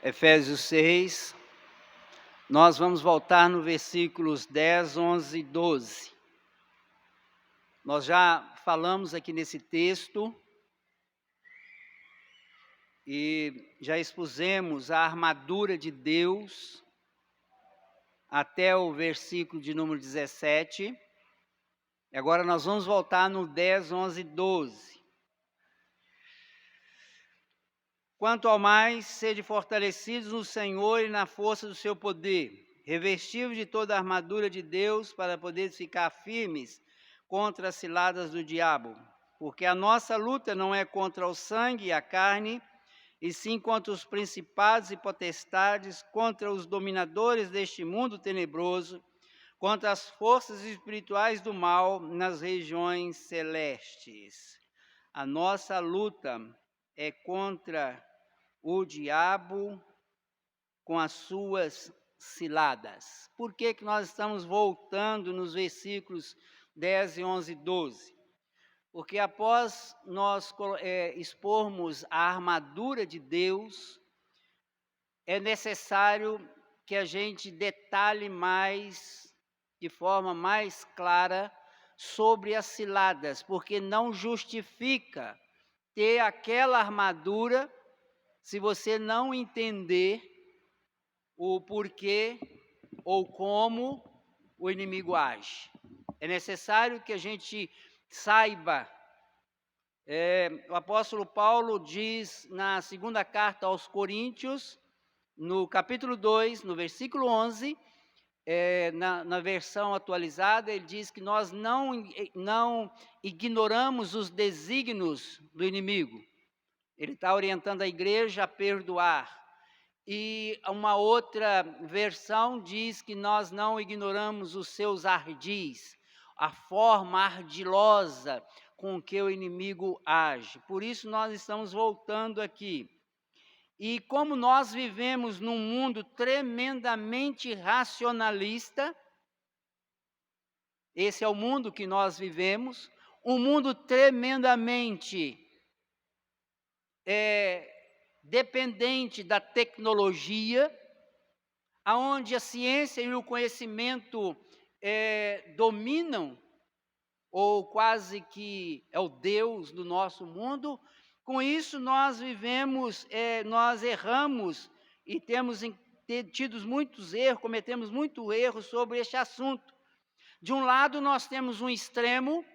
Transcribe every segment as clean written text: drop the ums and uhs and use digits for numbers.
Efésios 6, nós vamos voltar no versículos 10, 11 e 12. Nós já falamos aqui nesse texto e já expusemos a armadura de Deus até o versículo de número 17. E agora nós vamos voltar no 10, 11 e 12. Quanto ao mais, sede fortalecidos no Senhor e na força do seu poder, revestidos de toda a armadura de Deus para poder ficar firmes contra as ciladas do diabo. Porque a nossa luta não é contra o sangue e a carne, e sim contra os principados e potestades, contra os dominadores deste mundo tenebroso, contra as forças espirituais do mal nas regiões celestes. A nossa luta é contra o diabo com as suas ciladas. Por que nós estamos voltando nos versículos 10 e 11 e 12? Porque após nós expormos a armadura de Deus, é necessário que a gente detalhe mais, de forma mais clara, sobre as ciladas, porque não justifica ter aquela armadura se você não entender o porquê ou como o inimigo age. É necessário que a gente saiba. O apóstolo Paulo diz na segunda carta aos Coríntios, no capítulo 2, no versículo 11, na versão atualizada, ele diz que nós não ignoramos os desígnios do inimigo. Ele está orientando a igreja a perdoar. E uma outra versão diz que nós não ignoramos os seus ardis, a forma ardilosa com que o inimigo age. Por isso nós estamos voltando aqui. E como nós vivemos num mundo tremendamente racionalista, esse é o mundo que nós vivemos, um mundo tremendamente dependente da tecnologia, aonde a ciência e o conhecimento dominam, ou quase que é o Deus do nosso mundo. Com isso nós vivemos, nós erramos e temos tido muitos erros, cometemos muito erro sobre este assunto. De um lado nós temos um extremo,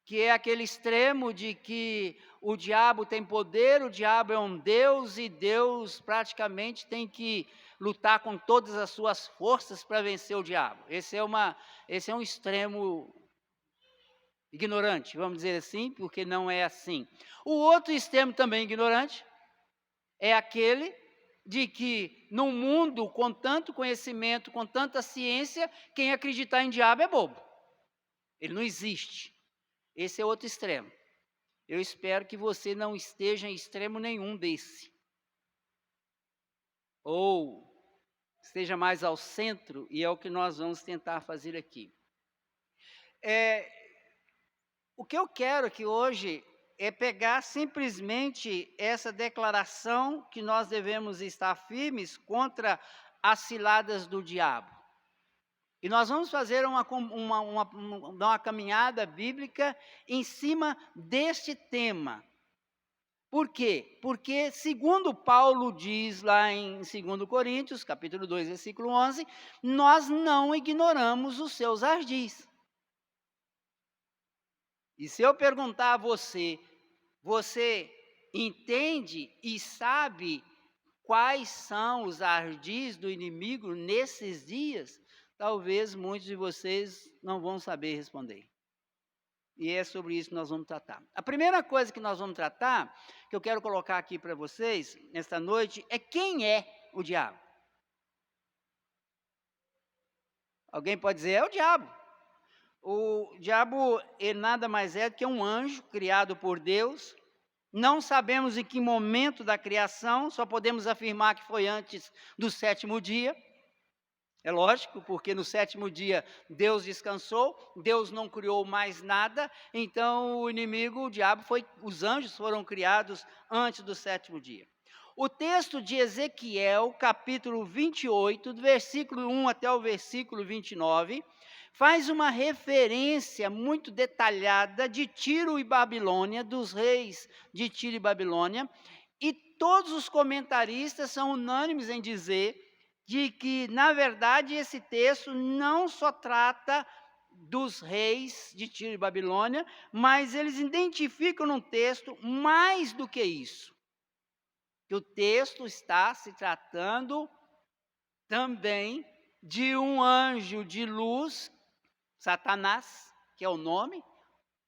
que é aquele extremo de que o diabo tem poder, o diabo é um Deus, e Deus praticamente tem que lutar com todas as suas forças para vencer o diabo. Esse é um extremo ignorante, vamos dizer assim, porque não é assim. O outro extremo também ignorante é aquele de que num mundo com tanto conhecimento, com tanta ciência, quem acreditar em diabo é bobo. Ele não existe. Esse é outro extremo. Eu espero que você não esteja em extremo nenhum desse. Ou esteja mais ao centro, e é o que nós vamos tentar fazer aqui. O que eu quero aqui hoje é pegar simplesmente essa declaração que nós devemos estar firmes contra as ciladas do diabo. E nós vamos fazer uma caminhada bíblica em cima deste tema. Por quê? Porque, segundo Paulo diz lá em 2 Coríntios, capítulo 2, versículo 11, nós não ignoramos os seus ardis. E se eu perguntar a você, você entende e sabe quais são os ardis do inimigo nesses dias? Talvez muitos de vocês não vão saber responder. E é sobre isso que nós vamos tratar. A primeira coisa que nós vamos tratar, que eu quero colocar aqui para vocês, nesta noite, é quem é o diabo. Alguém pode dizer, é o diabo. O diabo nada mais é do que um anjo criado por Deus. Não sabemos em que momento da criação, só podemos afirmar que foi antes do 7º dia. É lógico, porque no 7º dia Deus descansou, Deus não criou mais nada, então o inimigo, o diabo, os anjos foram criados antes do 7º dia. O texto de Ezequiel, capítulo 28, do versículo 1 até o versículo 29, faz uma referência muito detalhada de Tiro e Babilônia, dos reis de Tiro e Babilônia, e todos os comentaristas são unânimes em dizer de que, na verdade, esse texto não só trata dos reis de Tiro e Babilônia, mas eles identificam no texto mais do que isso. Que o texto está se tratando também de um anjo de luz, Satanás, que é o nome,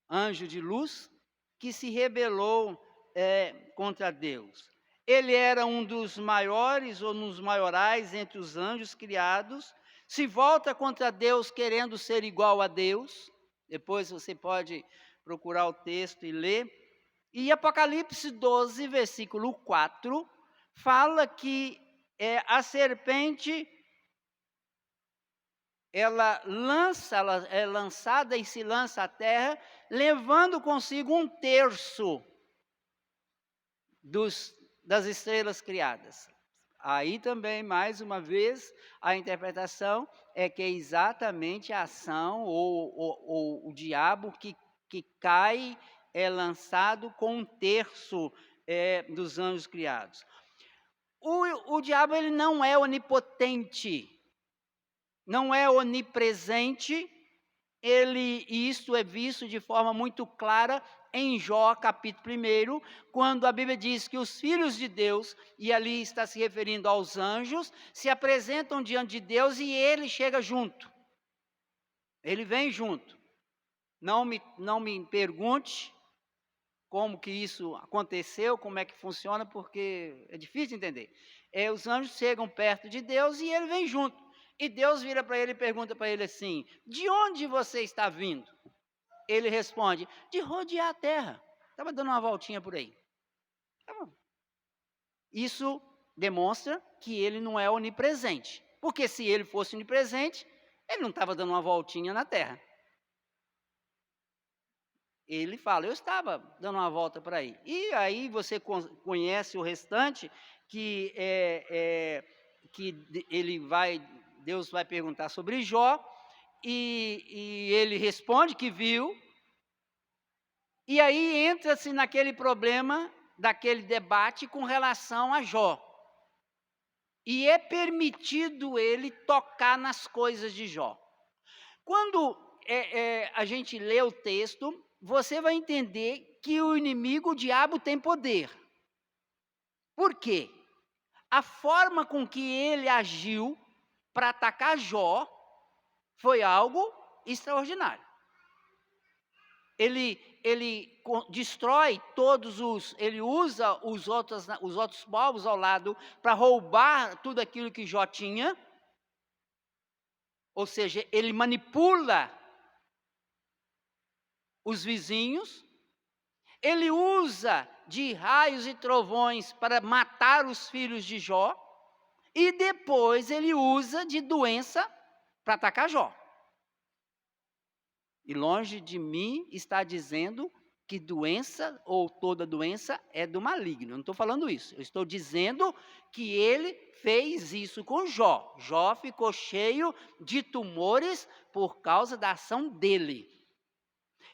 anjo de luz, que se rebelou contra Deus. Ele era um dos maiores ou nos maiorais entre os anjos criados, se volta contra Deus querendo ser igual a Deus. Depois você pode procurar o texto e ler. E Apocalipse 12, versículo 4, fala que a serpente, ela é lançada e se lança à terra, levando consigo 1/3 das estrelas criadas. Aí também, mais uma vez, a interpretação é que é exatamente a ação ou o diabo que cai, é lançado com 1/3 dos anjos criados. O diabo ele não é onipotente, não é onipresente, e isso é visto de forma muito clara em Jó, capítulo 1, quando a Bíblia diz que os filhos de Deus, e ali está se referindo aos anjos, se apresentam diante de Deus e ele chega junto. Ele vem junto. Não me pergunte como que isso aconteceu, como é que funciona, porque é difícil entender. Os anjos chegam perto de Deus e ele vem junto. E Deus vira para ele e pergunta para ele assim: de onde você está vindo? Ele responde: de rodear a terra. Estava dando uma voltinha por aí. Isso demonstra que ele não é onipresente. Porque se ele fosse onipresente, ele não estava dando uma voltinha na terra. Ele fala: eu estava dando uma volta por aí. E aí você conhece o restante, que Deus vai perguntar sobre Jó, e ele responde que viu, e aí entra-se naquele problema, daquele debate com relação a Jó. E é permitido ele tocar nas coisas de Jó. Quando a gente lê o texto, você vai entender que o inimigo, o diabo, tem poder. Por quê? A forma com que ele agiu para atacar Jó foi algo extraordinário. Ele destrói ele usa os outros povos ao lado para roubar tudo aquilo que Jó tinha. Ou seja, ele manipula os vizinhos. Ele usa de raios e trovões para matar os filhos de Jó. E depois ele usa de doença para atacar Jó. E longe de mim está dizendo que doença ou toda doença é do maligno. Eu não estou falando isso. Eu estou dizendo que ele fez isso com Jó. Jó ficou cheio de tumores por causa da ação dele.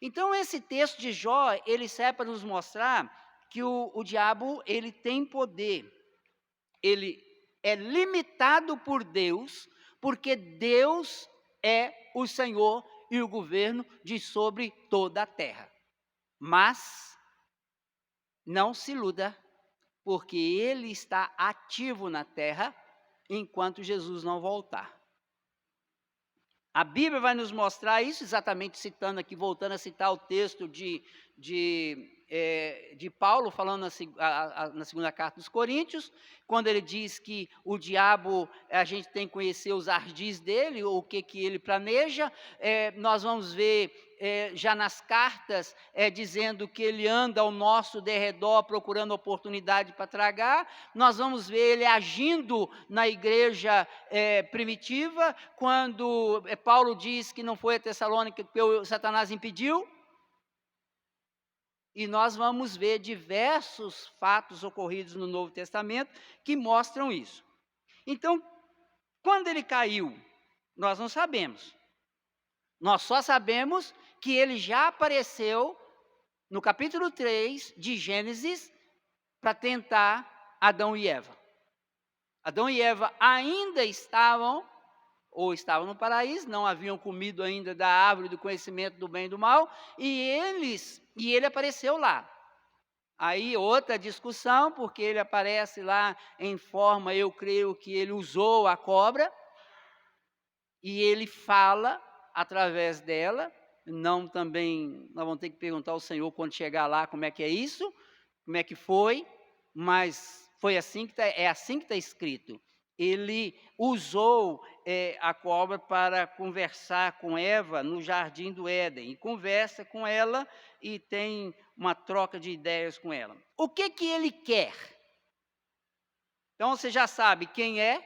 Então, esse texto de Jó, ele serve para nos mostrar que o diabo, ele tem poder. Ele é limitado por Deus, porque Deus é o Senhor e o governo de sobre toda a terra. Mas não se iluda, porque ele está ativo na terra enquanto Jesus não voltar. A Bíblia vai nos mostrar isso, exatamente citando aqui, voltando a citar o texto de Paulo, falando na segunda carta dos Coríntios, quando ele diz que o diabo, a gente tem que conhecer os ardis dele, ou o que ele planeja. Nós vamos ver já nas cartas, dizendo que ele anda ao nosso derredor procurando oportunidade para tragar. Nós vamos ver ele agindo na igreja primitiva, quando Paulo diz que não foi a Tessalônica que Satanás impediu. E nós vamos ver diversos fatos ocorridos no Novo Testamento que mostram isso. Então, quando ele caiu, nós não sabemos. Nós só sabemos que ele já apareceu no capítulo 3 de Gênesis para tentar Adão e Eva. Adão e Eva ainda estavam no paraíso, não haviam comido ainda da árvore do conhecimento do bem e do mal, e ele apareceu lá. Aí outra discussão, porque ele aparece lá em forma, eu creio que ele usou a cobra, e ele fala através dela. Não também, nós vamos ter que perguntar ao Senhor quando chegar lá como é que é isso, como é que foi, mas foi assim que é assim que está escrito. Ele usou a cobra para conversar com Eva no jardim do Éden, e conversa com ela e tem uma troca de ideias com ela. O que ele quer? Então você já sabe quem é,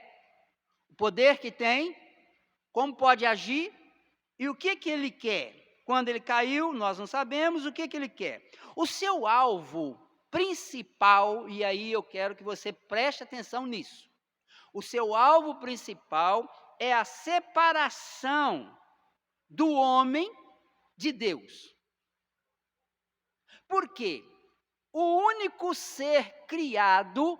o poder que tem, como pode agir e o que ele quer. Quando ele caiu, nós não sabemos o que ele quer. O seu alvo principal, e aí eu quero que você preste atenção nisso. O seu alvo principal é a separação do homem de Deus. Por quê? O único ser criado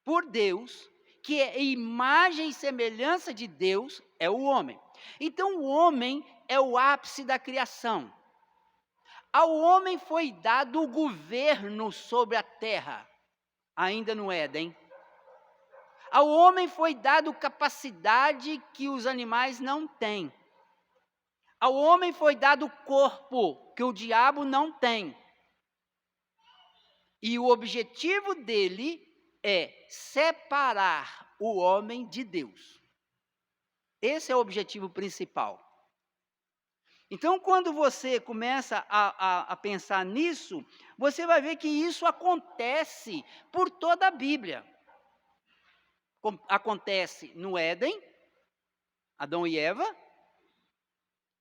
por Deus, que é imagem e semelhança de Deus, é o homem. Então, o homem é o ápice da criação. Ao homem foi dado o governo sobre a terra, ainda no Éden. Ao homem foi dado capacidade que os animais não têm. Ao homem foi dado corpo que o diabo não tem. E o objetivo dele é separar o homem de Deus. Esse é o objetivo principal. Então, quando você começa a pensar nisso, você vai ver que isso acontece por toda a Bíblia. Acontece no Éden, Adão e Eva,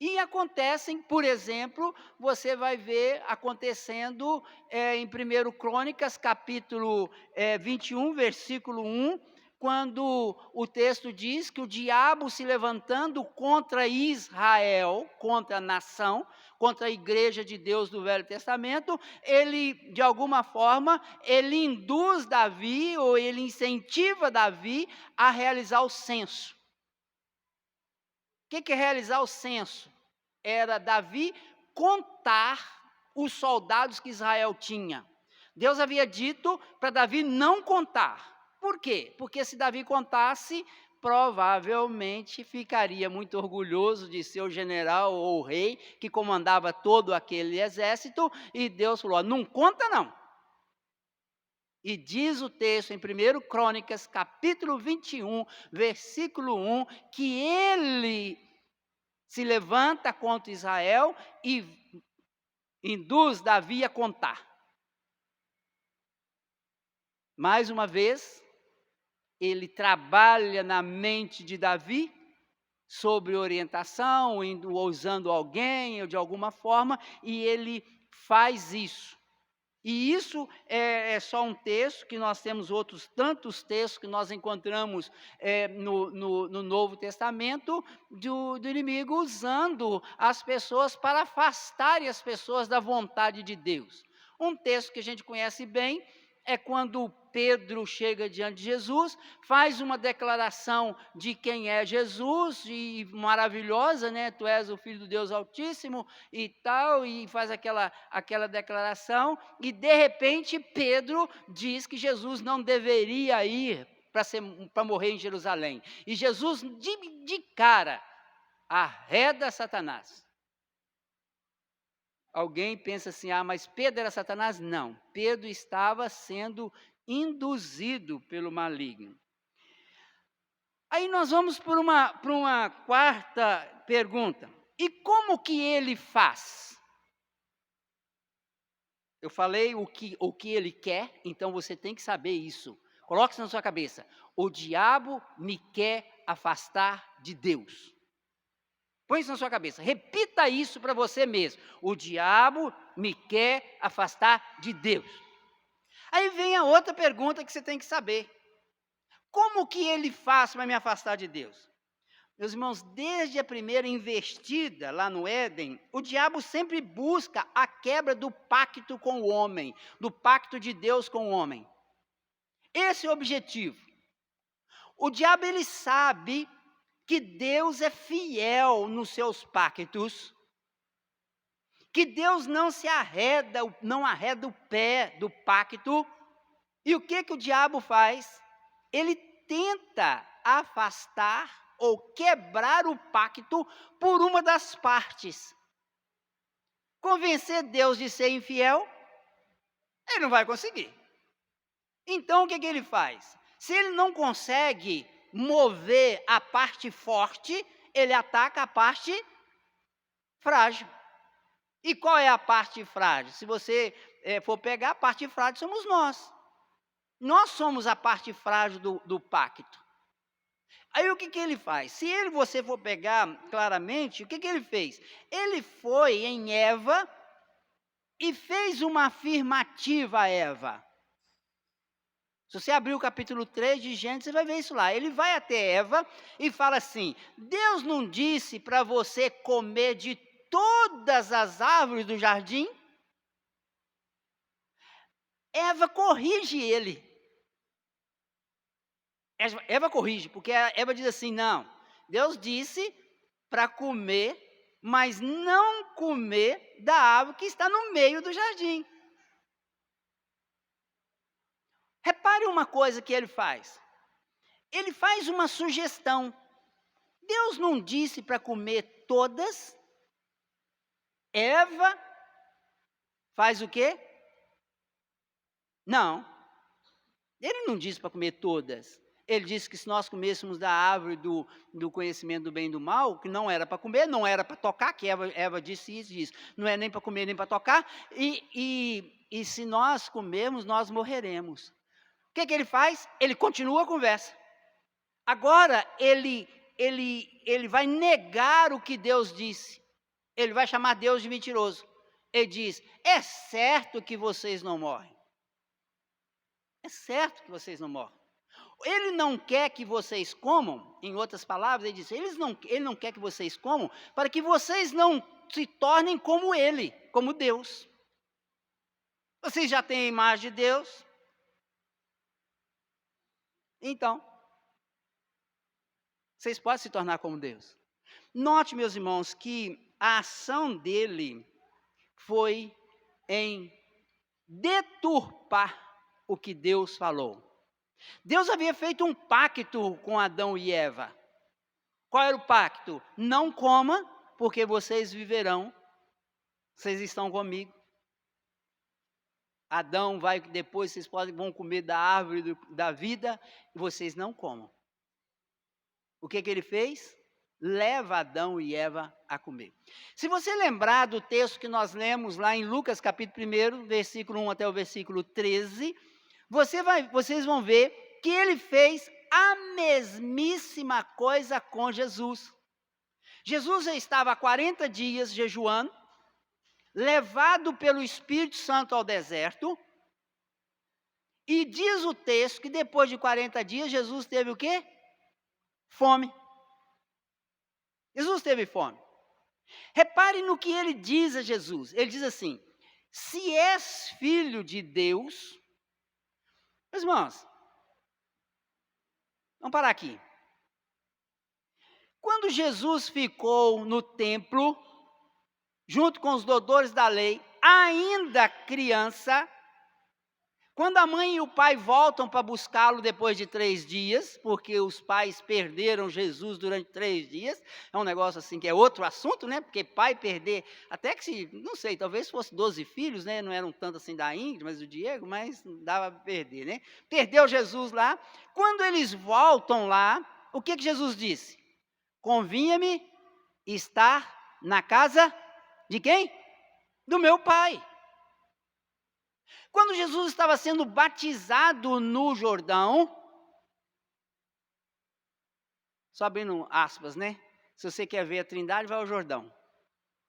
e acontecem, por exemplo, você vai ver acontecendo em 1 Crônicas, capítulo 21, versículo 1, quando o texto diz que o diabo se levantando contra Israel, contra a nação, contra a igreja de Deus do Velho Testamento, ele, de alguma forma, ele induz Davi, ou ele incentiva Davi a realizar o censo. O que é realizar o censo? Era Davi contar os soldados que Israel tinha. Deus havia dito para Davi não contar. Por quê? Porque se Davi contasse, provavelmente ficaria muito orgulhoso de ser o general ou o rei que comandava todo aquele exército, e Deus falou, não conta não. E diz o texto em 1 Crônicas, capítulo 21, versículo 1, que ele se levanta contra Israel e induz Davi a contar. Mais uma vez, ele trabalha na mente de Davi sobre orientação, usando alguém ou de alguma forma, e ele faz isso. E isso é só um texto, que nós temos outros tantos textos que nós encontramos no Novo Testamento, do inimigo usando as pessoas para afastarem as pessoas da vontade de Deus. Um texto que a gente conhece bem é quando Pedro chega diante de Jesus, faz uma declaração de quem é Jesus, e maravilhosa, né? Tu és o Filho do Deus Altíssimo e tal, e faz aquela declaração, e de repente Pedro diz que Jesus não deveria ir para morrer em Jerusalém. E Jesus, de cara, arreda Satanás. Alguém pensa assim, mas Pedro era Satanás? Não, Pedro estava sendo induzido pelo maligno. Aí nós vamos para uma quarta pergunta. E como que ele faz? Eu falei o que ele quer, então você tem que saber isso. Coloque isso na sua cabeça. O diabo me quer afastar de Deus. Põe isso na sua cabeça. Repita isso para você mesmo. O diabo me quer afastar de Deus. Aí vem a outra pergunta que você tem que saber. Como que ele faz para me afastar de Deus? Meus irmãos, desde a primeira investida lá no Éden, o diabo sempre busca a quebra do pacto com o homem, do pacto de Deus com o homem. Esse é o objetivo. O diabo, ele sabe que Deus é fiel nos seus pactos, que Deus não arreda o pé do pacto. E o que o diabo faz? Ele tenta afastar ou quebrar o pacto por uma das partes. Convencer Deus de ser infiel, ele não vai conseguir. Então o que ele faz? Se ele não consegue mover a parte forte, ele ataca a parte frágil. E qual é a parte frágil? Se você for pegar, a parte frágil somos nós. Nós somos a parte frágil do pacto. Aí o que ele faz? Se você for pegar claramente, o que ele fez? Ele foi em Eva e fez uma afirmativa a Eva. Se você abrir o capítulo 3 de Gênesis, você vai ver isso lá. Ele vai até Eva e fala assim: Deus não disse para você comer de todas as árvores do jardim? Eva corrige ele. Eva corrige, porque Eva diz assim: não, Deus disse para comer, mas não comer da árvore que está no meio do jardim. Repare uma coisa que ele faz. Ele faz uma sugestão. Deus não disse para comer todas. Eva faz o quê? Não. Ele não disse para comer todas. Ele disse que se nós comêssemos da árvore do conhecimento do bem e do mal, que não era para comer, não era para tocar, que Eva disse isso. Não é nem para comer, nem para tocar. E se nós comermos, nós morreremos. O que ele faz? Ele continua a conversa. Agora, ele vai negar o que Deus disse. Ele vai chamar Deus de mentiroso. Ele diz: é certo que vocês não morrem. É certo que vocês não morrem. Ele não quer que vocês comam, em outras palavras, ele diz, ele não quer que vocês comam para que vocês não se tornem como ele, como Deus. Vocês já têm a imagem de Deus. Então, vocês podem se tornar como Deus. Note, meus irmãos, que a ação dele foi em deturpar o que Deus falou. Deus havia feito um pacto com Adão e Eva. Qual era o pacto? Não coma, porque vocês viverão. Vocês estão comigo. Adão vai, depois vocês vão comer da árvore da vida, e vocês não comam. O que ele fez? Leva Adão e Eva a comer. Se você lembrar do texto que nós lemos lá em Lucas capítulo 1, versículo 1 até o versículo 13, vocês vão ver que ele fez a mesmíssima coisa com Jesus. Jesus já estava há 40 dias jejuando, levado pelo Espírito Santo ao deserto, e diz o texto que depois de 40 dias, Jesus teve o quê? Fome. Jesus teve fome. Repare no que ele diz a Jesus. Ele diz assim: se és filho de Deus. Meus irmãos, vamos parar aqui. Quando Jesus ficou no templo, junto com os doutores da lei, ainda criança, quando a mãe e o pai voltam para buscá-lo depois de 3 dias, porque os pais perderam Jesus durante 3 dias, é um negócio assim que é outro assunto, né? Porque pai perder, até que não sei, talvez fosse 12 filhos, né? Não eram tanto assim da Índia, mas do Diego, mas dava para perder, né? Perdeu Jesus lá. Quando eles voltam lá, o que Jesus disse? Convinha-me estar na casa de quem? Do meu pai. Quando Jesus estava sendo batizado no Jordão, só abrindo aspas, né? Se você quer ver a Trindade, vai ao Jordão.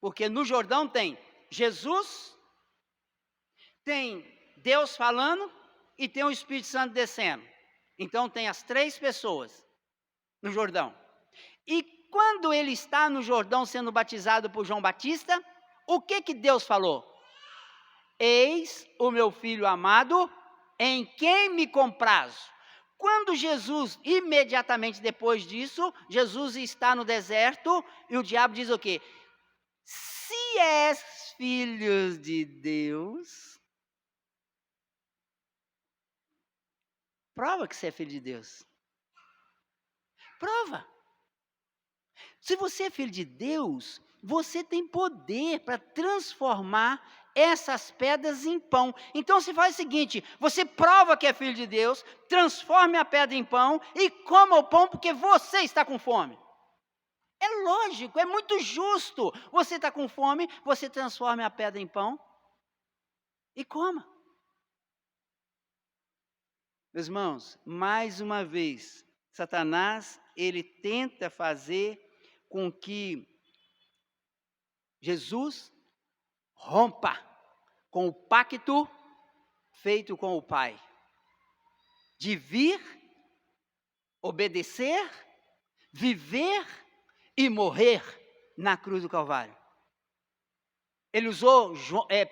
Porque no Jordão tem Jesus tem Deus falando e tem o Espírito Santo descendo. Então tem as 3 pessoas no Jordão. E quando ele está no Jordão sendo batizado por João Batista, o que Deus falou? Eis o meu filho amado, em quem me comprazo. Quando Jesus, imediatamente depois disso, Jesus está no deserto e o diabo diz o quê? Se és filho de Deus, prova que você é filho de Deus. Prova. Se você é filho de Deus, você tem poder para transformar essas pedras em pão. Então você faz o seguinte, você prova que é filho de Deus, transforme a pedra em pão e coma o pão porque você está com fome. É lógico, é muito justo. Você está com fome, você transforma a pedra em pão e coma. Meus irmãos, mais uma vez, Satanás, ele tenta fazer com que Jesus rompa com o pacto feito com o Pai, de vir, obedecer, viver e morrer na cruz do Calvário. Ele usou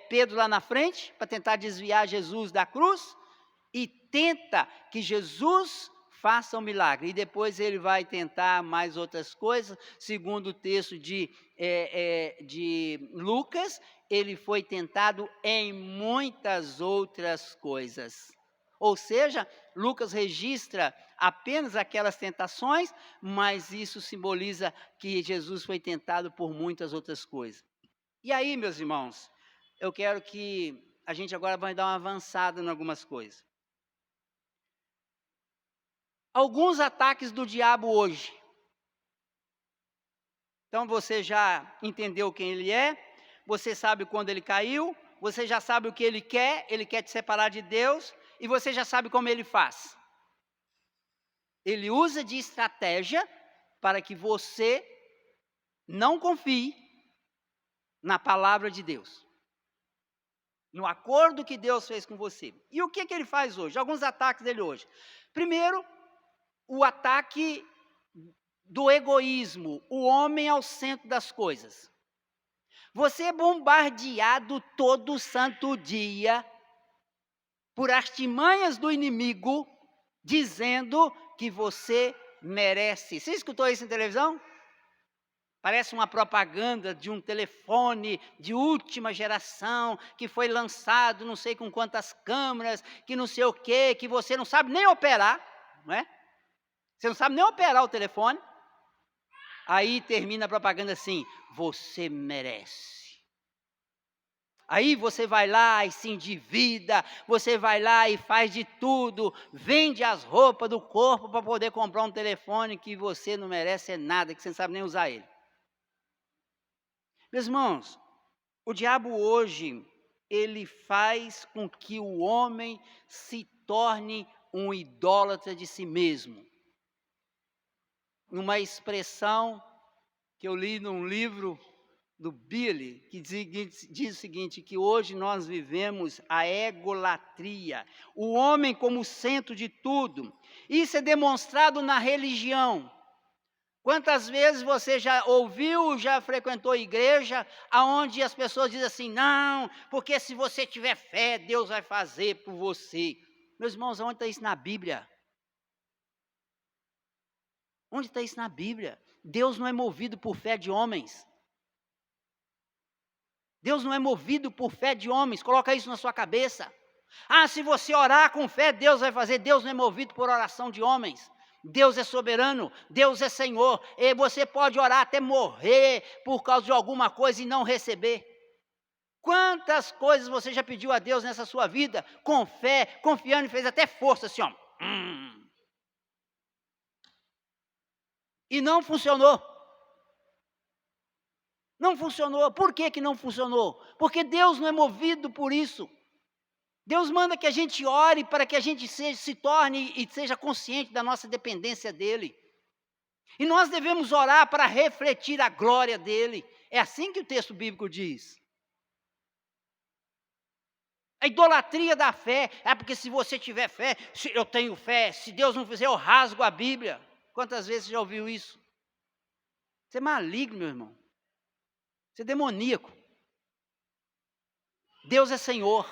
Pedro lá na frente para tentar desviar Jesus da cruz e tenta que Jesus faça um milagre. E depois ele vai tentar mais outras coisas. Segundo o texto de Lucas, ele foi tentado em muitas outras coisas. Ou seja, Lucas registra apenas aquelas tentações, mas isso simboliza que Jesus foi tentado por muitas outras coisas. E aí, meus irmãos, eu quero que a gente agora vai dar uma avançada em algumas coisas. Alguns ataques do diabo hoje. Então você já entendeu quem ele é, você sabe quando ele caiu, você já sabe o que ele quer te separar de Deus, e você já sabe como ele faz. Ele usa de estratégia para que você não confie na palavra de Deus, no acordo que Deus fez com você. E o que ele faz hoje? Alguns ataques dele hoje. Primeiro, o ataque do egoísmo, o homem ao centro das coisas. Você é bombardeado todo santo dia por artimanhas do inimigo, dizendo que você merece. Você escutou isso em televisão? Parece uma propaganda de um telefone de última geração, que foi lançado não sei com quantas câmeras, que não sei o quê, que você não sabe nem operar, não é? Você não sabe nem operar o telefone. Aí termina a propaganda assim, você merece. Aí você vai lá e se endivida, você vai lá e faz de tudo, vende as roupas do corpo para poder comprar um telefone que você não merece nada, que você não sabe nem usar ele. Meus irmãos, o diabo hoje, ele faz com que o homem se torne um idólatra de si mesmo. Uma expressão que eu li num livro do Billy, que diz o seguinte, que hoje nós vivemos a egolatria, o homem como centro de tudo. Isso é demonstrado na religião. Quantas vezes você já ouviu, já frequentou igreja, aonde as pessoas dizem assim, não, porque se você tiver fé, Deus vai fazer por você. Meus irmãos, onde está isso na Bíblia? Onde está isso na Bíblia? Deus não é movido por fé de homens. Deus não é movido por fé de homens, coloca isso na sua cabeça. Ah, se você orar com fé, Deus vai fazer. Deus não é movido por oração de homens. Deus é soberano, Deus é Senhor, e você pode orar até morrer por causa de alguma coisa e não receber. Quantas coisas você já pediu a Deus nessa sua vida, com fé, confiando e fez até força assim, ó. E não funcionou. Não funcionou. Por que não funcionou? Porque Deus não é movido por isso. Deus manda que a gente ore para que a gente se torne e seja consciente da nossa dependência dEle. E nós devemos orar para refletir a glória dEle. É assim que o texto bíblico diz. A idolatria da fé. Porque se você tiver fé, se eu tenho fé, se Deus não fizer, eu rasgo a Bíblia. Quantas vezes você já ouviu isso? Você é maligno, meu irmão. Você é demoníaco. Deus é Senhor.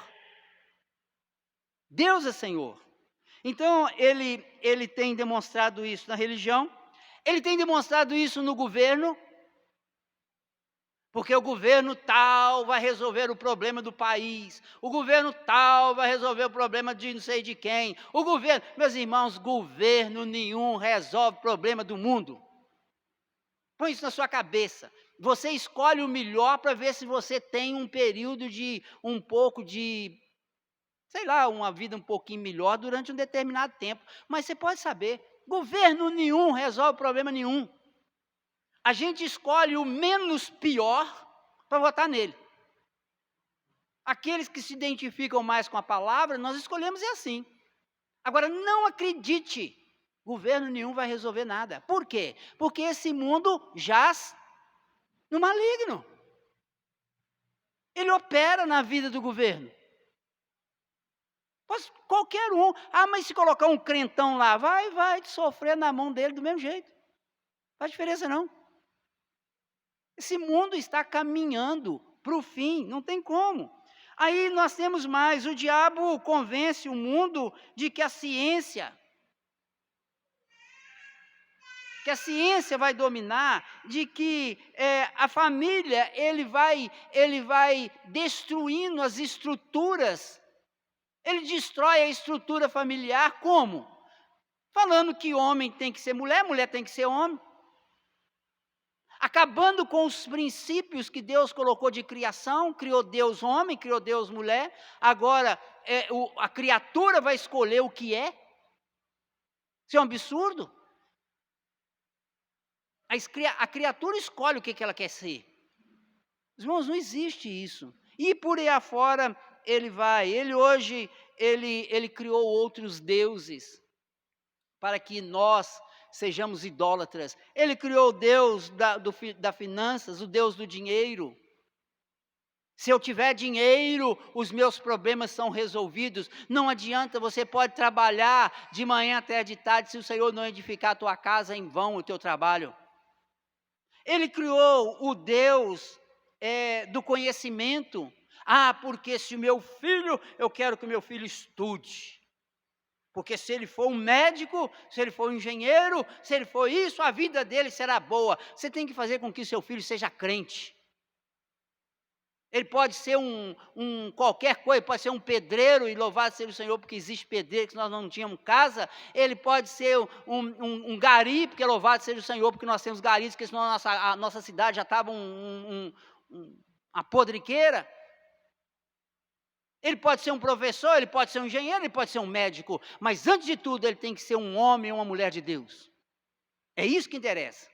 Deus é Senhor. Então, ele tem demonstrado isso na religião, ele tem demonstrado isso no governo, porque o governo tal vai resolver o problema do país, o governo tal vai resolver o problema de não sei de quem, o governo, meus irmãos, governo nenhum resolve o problema do mundo. Põe isso na sua cabeça. Você escolhe o melhor para ver se você tem um período de um pouco de, sei lá, uma vida um pouquinho melhor durante um determinado tempo. Mas você pode saber, governo nenhum resolve problema nenhum. A gente escolhe o menos pior para votar nele. Aqueles que se identificam mais com a palavra, nós escolhemos assim. Agora, não acredite, governo nenhum vai resolver nada. Por quê? Porque esse mundo jaz no maligno. Ele opera na vida do governo. Qualquer um. Mas se colocar um crentão lá, vai sofrer na mão dele do mesmo jeito. Não faz diferença não. Esse mundo está caminhando para o fim, não tem como. Aí nós temos mais, o diabo convence o mundo de que a ciência vai dominar, de que a família, ele vai destruindo as estruturas. Ele destrói a estrutura familiar como? Falando que homem tem que ser mulher, mulher tem que ser homem. Acabando com os princípios que Deus colocou de criação, criou Deus homem, criou Deus mulher, agora a criatura vai escolher o que é. Isso é um absurdo. A criatura escolhe o que ela quer ser. Irmãos, não existe isso. E por aí afora ele vai. Ele hoje, ele criou outros deuses para que nós sejamos idólatras. Ele criou o Deus da finanças, o Deus do dinheiro. Se eu tiver dinheiro, os meus problemas são resolvidos. Não adianta, você pode trabalhar de manhã até de tarde, se o Senhor não edificar a tua casa, em vão o teu trabalho. Ele criou o Deus do conhecimento. Porque se o meu filho, eu quero que o meu filho estude. Porque se ele for um médico, se ele for um engenheiro, se ele for isso, a vida dele será boa. Você tem que fazer com que seu filho seja crente. Ele pode ser qualquer coisa, pode ser um pedreiro, e louvado seja o Senhor, porque existe pedreiro, que nós não tínhamos casa. Ele pode ser um gari, porque louvado seja o Senhor, porque nós temos garis, porque senão a nossa cidade já estava uma podriqueira. Ele pode ser um professor, ele pode ser um engenheiro, ele pode ser um médico, mas antes de tudo ele tem que ser um homem ou uma mulher de Deus. É isso que interessa.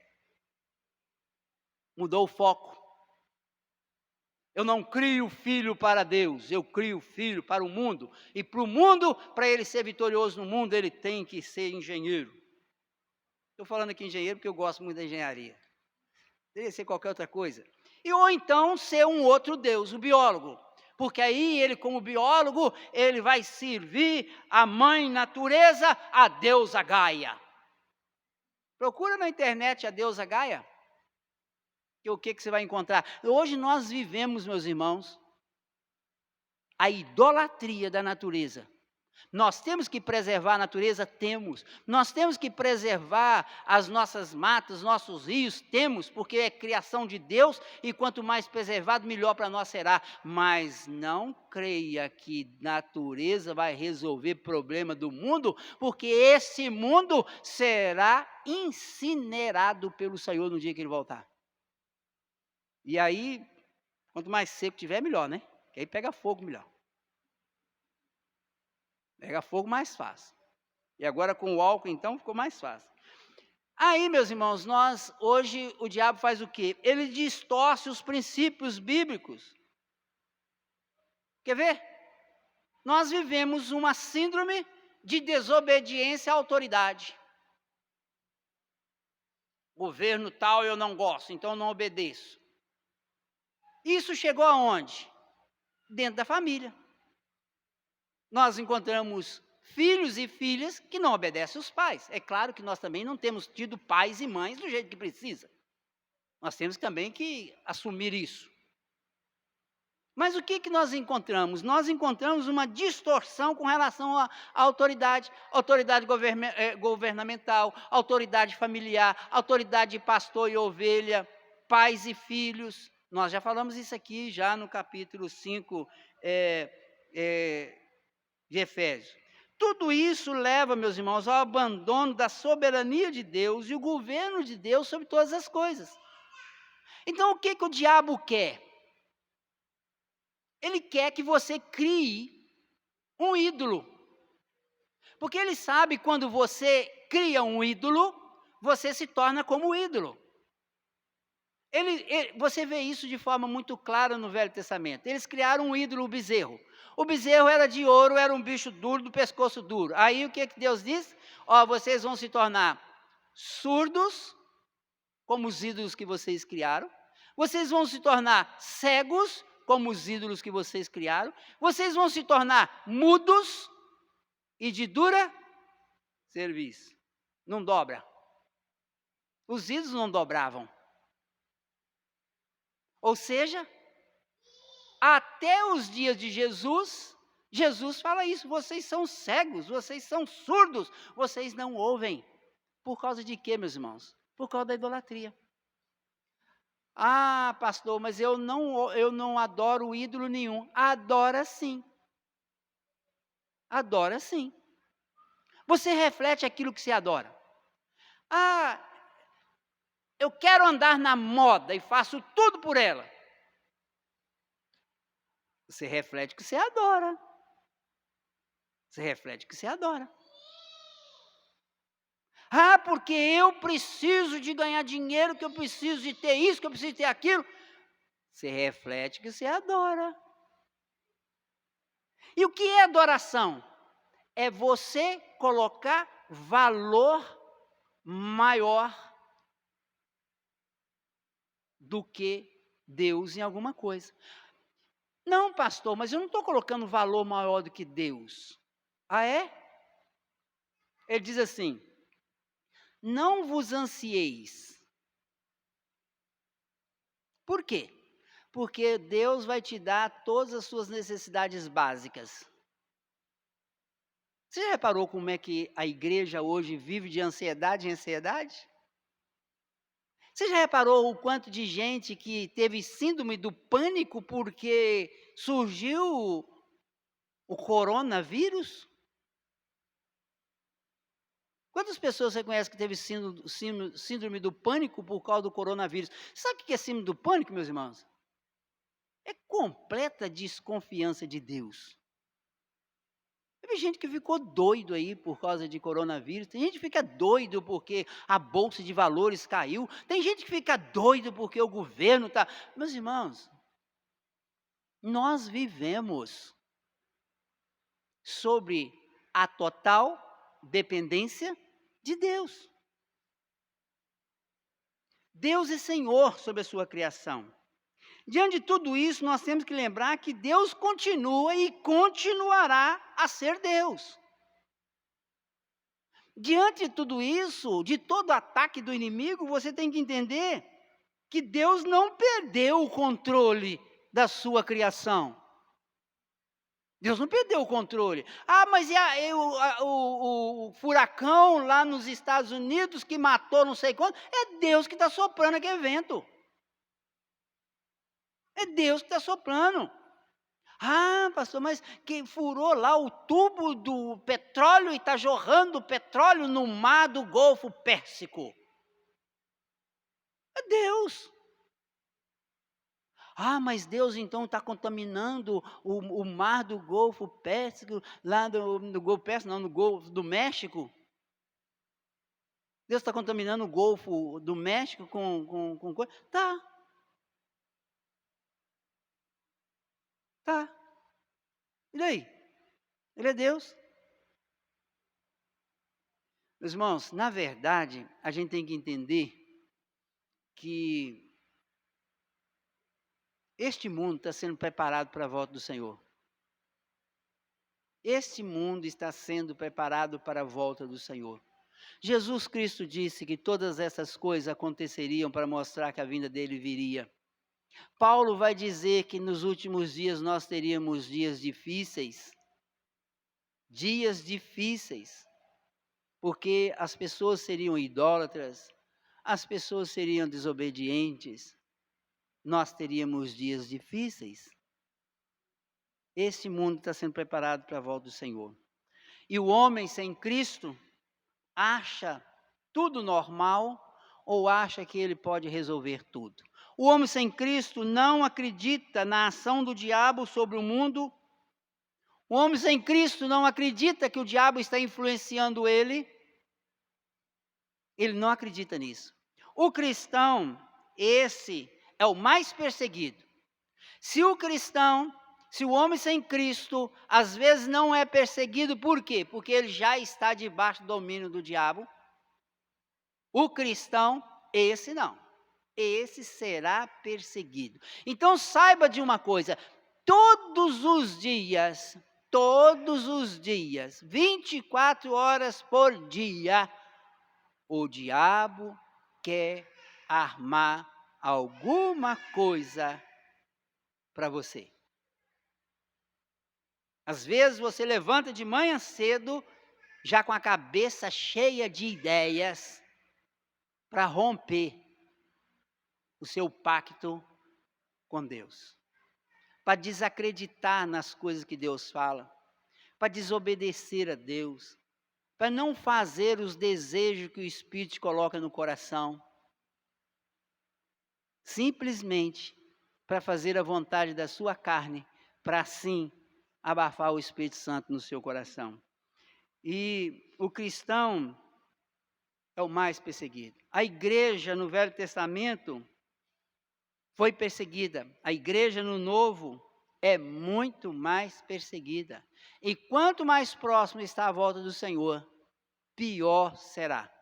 Mudou o foco. Eu não crio filho para Deus, eu crio filho para o mundo. E para o mundo, para ele ser vitorioso no mundo, ele tem que ser engenheiro. Estou falando aqui engenheiro porque eu gosto muito da engenharia. Deveria ser qualquer outra coisa. Ou então ser um outro Deus, o biólogo. Porque aí ele, como biólogo, ele vai servir a mãe natureza, a deusa Gaia. Procura na internet a deusa Gaia. O que você vai encontrar? Hoje nós vivemos, meus irmãos, a idolatria da natureza. Nós temos que preservar a natureza? Temos. Nós temos que preservar as nossas matas, nossos rios? Temos, porque é criação de Deus e quanto mais preservado, melhor para nós será. Mas não creia que natureza vai resolver problema do mundo, porque esse mundo será incinerado pelo Senhor no dia que Ele voltar. E aí, quanto mais seco tiver, melhor, né? Que aí pega fogo melhor. Pega fogo mais fácil. E agora com o álcool, então, ficou mais fácil. Aí, meus irmãos, hoje, o diabo faz o quê? Ele distorce os princípios bíblicos. Quer ver? Nós vivemos uma síndrome de desobediência à autoridade. Governo tal eu não gosto, então eu não obedeço. Isso chegou aonde? Dentro da família. nós encontramos filhos e filhas que não obedecem os pais. É claro que nós também não temos tido pais e mães do jeito que precisa. Nós temos também que assumir isso. Mas o que nós encontramos? Nós encontramos uma distorção com relação à autoridade, governamental, autoridade familiar, autoridade de pastor e ovelha, pais e filhos. Nós já falamos isso aqui, já no capítulo 5 de Efésios. Tudo isso leva, meus irmãos, ao abandono da soberania de Deus e o governo de Deus sobre todas as coisas. Então, o que o diabo quer? Ele quer que você crie um ídolo. Porque ele sabe que quando você cria um ídolo, você se torna como o ídolo. Você vê isso de forma muito clara no Velho Testamento. Eles criaram um ídolo, o bezerro. O bezerro era de ouro, era um bicho duro, do pescoço duro. Aí o que Deus diz? Vocês vão se tornar surdos, como os ídolos que vocês criaram. Vocês vão se tornar cegos, como os ídolos que vocês criaram. Vocês vão se tornar mudos e de dura serviço. Não dobra. Os ídolos não dobravam. Ou seja, até os dias de Jesus, Jesus fala isso: vocês são cegos, vocês são surdos, vocês não ouvem. Por causa de quê, meus irmãos? Por causa da idolatria. Ah, pastor, mas eu não adoro ídolo nenhum. Adora sim. Adora sim. Você reflete aquilo que você adora. Ah, eu quero andar na moda e faço tudo por ela. Você reflete o que você adora. Você reflete o que você adora. Ah, porque eu preciso de ganhar dinheiro, que eu preciso de ter isso, que eu preciso de ter aquilo. Você reflete o que você adora. E o que é adoração? É você colocar valor maior do que Deus em alguma coisa. Não, pastor, mas eu não estou colocando valor maior do que Deus. Ah, é? Ele diz assim: não vos ansieis. Por quê? Porque Deus vai te dar todas as suas necessidades básicas. Você já reparou como é que a igreja hoje vive de ansiedade em ansiedade? Você já reparou o quanto de gente que teve síndrome do pânico porque surgiu o coronavírus? Quantas pessoas você conhece que teve síndrome do pânico por causa do coronavírus? Sabe o que é síndrome do pânico, meus irmãos? É completa desconfiança de Deus. Teve gente que ficou doido aí por causa de coronavírus. Tem gente que fica doido porque a bolsa de valores caiu. Tem gente que fica doido porque o governo está... Meus irmãos, nós vivemos sobre a total dependência de Deus. Deus é Senhor sobre a sua criação. Diante de tudo isso, nós temos que lembrar que Deus continua e continuará a ser Deus. Diante de tudo isso, de todo ataque do inimigo, você tem que entender que Deus não perdeu o controle da sua criação. Deus não perdeu o controle. Ah, mas o furacão lá nos Estados Unidos que matou não sei quanto, é Deus que está soprando aquele vento. É Deus que está soprando. Ah, pastor, mas quem furou lá o tubo do petróleo e está jorrando petróleo no mar do Golfo Pérsico? É Deus. Ah, mas Deus então está contaminando o mar do Golfo Pérsico, lá no Golfo Pérsico, não, no Golfo do México. Deus está contaminando o Golfo do México com coisa? Tá. Tá. E daí? Ele é Deus. Meus irmãos, na verdade, a gente tem que entender que este mundo está sendo preparado para a volta do Senhor. Este mundo está sendo preparado para a volta do Senhor. Jesus Cristo disse que todas essas coisas aconteceriam para mostrar que a vinda dele viria. Paulo vai dizer que nos últimos dias nós teríamos dias difíceis, porque as pessoas seriam idólatras, as pessoas seriam desobedientes, nós teríamos dias difíceis. Este mundo está sendo preparado para a volta do Senhor. E o homem sem Cristo acha tudo normal ou acha que ele pode resolver tudo. O homem sem Cristo não acredita na ação do diabo sobre o mundo. O homem sem Cristo não acredita que o diabo está influenciando ele. Ele não acredita nisso. O cristão, esse é o mais perseguido. Se o homem sem Cristo, às vezes não é perseguido, por quê? Porque ele já está debaixo do domínio do diabo. O cristão, esse não. Esse será perseguido. Então saiba de uma coisa, todos os dias, 24 horas por dia, o diabo quer armar alguma coisa para você. Às vezes você levanta de manhã cedo, já com a cabeça cheia de ideias, para romper o seu pacto com Deus, para desacreditar nas coisas que Deus fala, para desobedecer a Deus, para não fazer os desejos que o Espírito te coloca no coração, simplesmente para fazer a vontade da sua carne, para assim abafar o Espírito Santo no seu coração. E o cristão é o mais perseguido. A igreja no Velho Testamento foi perseguida. A igreja no Novo é muito mais perseguida. E quanto mais próximo está a volta do Senhor, pior será.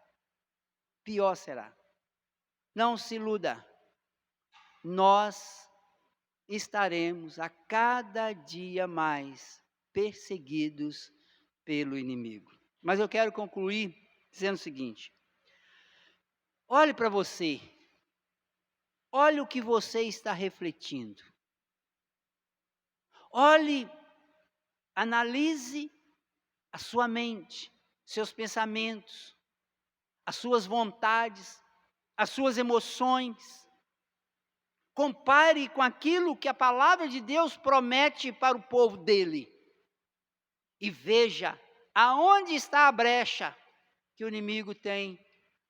Pior será. Não se iluda. Nós estaremos a cada dia mais perseguidos pelo inimigo. Mas eu quero concluir dizendo o seguinte: olhe para você. Olhe o que você está refletindo. Olhe, analise a sua mente, seus pensamentos, as suas vontades, as suas emoções. Compare com aquilo que a palavra de Deus promete para o povo dele. E veja aonde está a brecha que o inimigo tem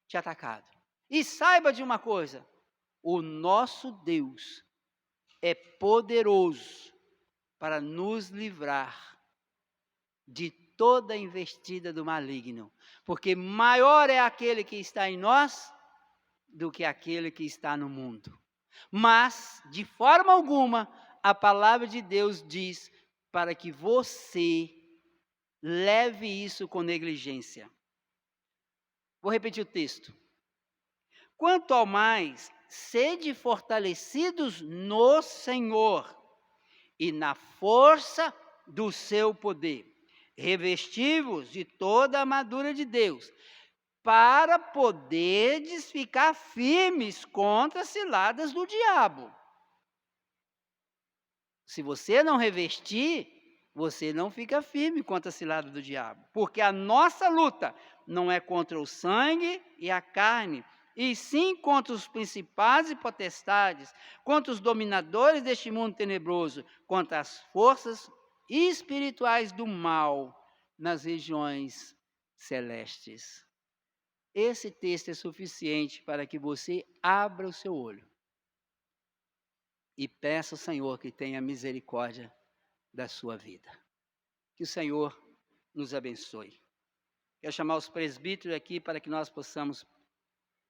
te atacado. E saiba de uma coisa: o nosso Deus é poderoso para nos livrar de toda investida do maligno, porque maior é aquele que está em nós do que aquele que está no mundo. Mas, de forma alguma, a palavra de Deus diz para que você leve isso com negligência. Vou repetir o texto. Quanto ao mais, sede fortalecidos no Senhor e na força do seu poder, revesti-vos de toda a armadura de Deus, para poderdes ficar firmes contra as ciladas do diabo. Se você não revestir, você não fica firme contra a cilada do diabo, porque a nossa luta não é contra o sangue e a carne, e sim contra os principados e potestades, contra os dominadores deste mundo tenebroso, contra as forças espirituais do mal nas regiões celestes. Esse texto é suficiente para que você abra o seu olho e peça ao Senhor que tenha misericórdia da sua vida. Que o Senhor nos abençoe. Quero chamar os presbíteros aqui para que nós possamos